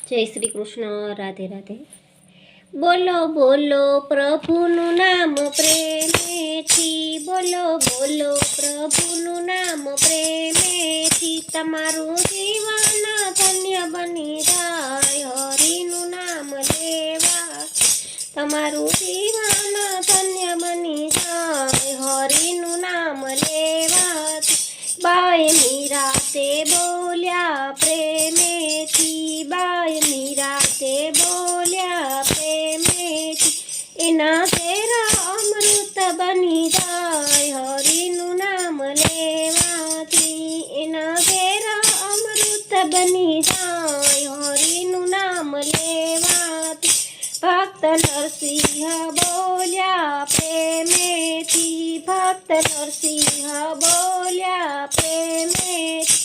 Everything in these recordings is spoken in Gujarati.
જય શ્રી કૃષ્ણ. રાધે રાધે. બોલો બોલો પ્રભુનું નામ પ્રેમેથી, બોલો બોલો પ્રભુનું નામ પ્રેમેથી, તમારું જીવન ધન્ય બની જાય હરિનું નામ લેવા, તમારું જીવન ધન્ય બની જાય હરિનું નામ લેવાથી. બાય મીરા તે બોલ્યા પ્રેમેથી, બાય મીરા તે બોલ્યા પ્રેમેથી, એના તેરા અમૃત બની જાય હરિનું નામ લેવાથી, એના તેરા અમૃત બની જાય હરિનું નામ લેવાથી. ભક્ત નરસિંહ બોલ્યા પ્રેમેથી, ભક્ત નરસિંહ બોલ્યા પ્રેમેથી,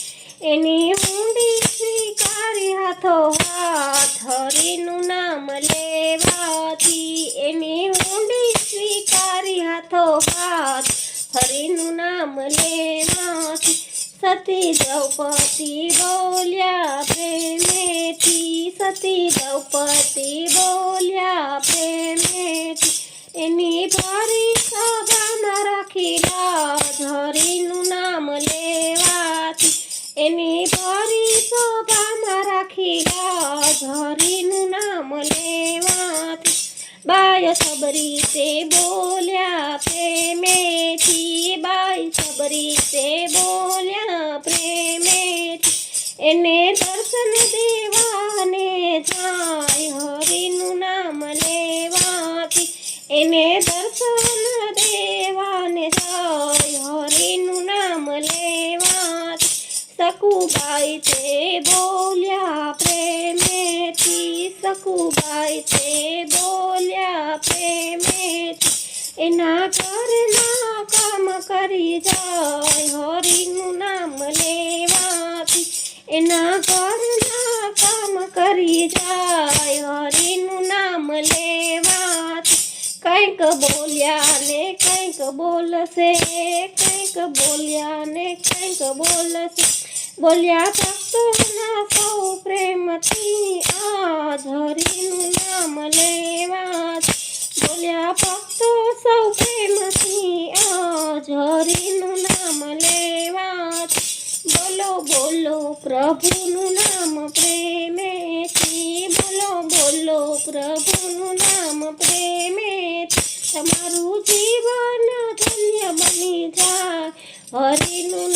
એની ઊંડી સ્વીકારી હાથો હાથ હરિનું નામ લેવાથી, એની ઊંડી સ્વીકારી હાથો હાથ હરિનું નામ લેવાથી. સતી દ્રૌપદી બોલ્યા પ્રેમેથી, સતી દ્રૌપદી બોલ્યા પ્રેમેથી, એની ભારી સભામાં રાખી લાજ હરિનું નામ લેવાથી, એની ભારી સભામાં રાખી લાજ હરિનું નામ લેવાથી. બાય સબરી તે બોલ્યા પ્રેમેથી, બાય સબરી તે બોલ્યા પ્રેમેથી, એને દર્શન દેવાને જાય હરિનું નામ લેવાથી, એને દર્શન દેવાને જાય હરિનું નામ લેવાથી. સકુબાઈ તે બોલ્યા પ્રેમેથી, સકુબાઈ તે બોલ્યા પ્રેમેથી, એના ઘરના કામ કરી જાય હરિનું નામ લેવાથી, એના ઘરના કામ કરી જાય હરિનું નામ લેવાથી. કંઈક બોલ્યા ને કંઈક બોલશે, કંઈક બોલ્યા ને કંઈક બોલશે, બોલ્યા ભક્તોના સૌ પ્રેમથી આજ હરિનું નામ લેવાથી, બોલ્યા ભક્તો સૌ પ્રેમથી આજ હરિનું નામ લેવાથી. બોલો બોલો પ્રભુનું નામ પ્રેમેથી, બોલો બોલો પ્રભુનું નામ પ્રેમેથી, તમારું જીવન ધન્ય બની જાય હરિનું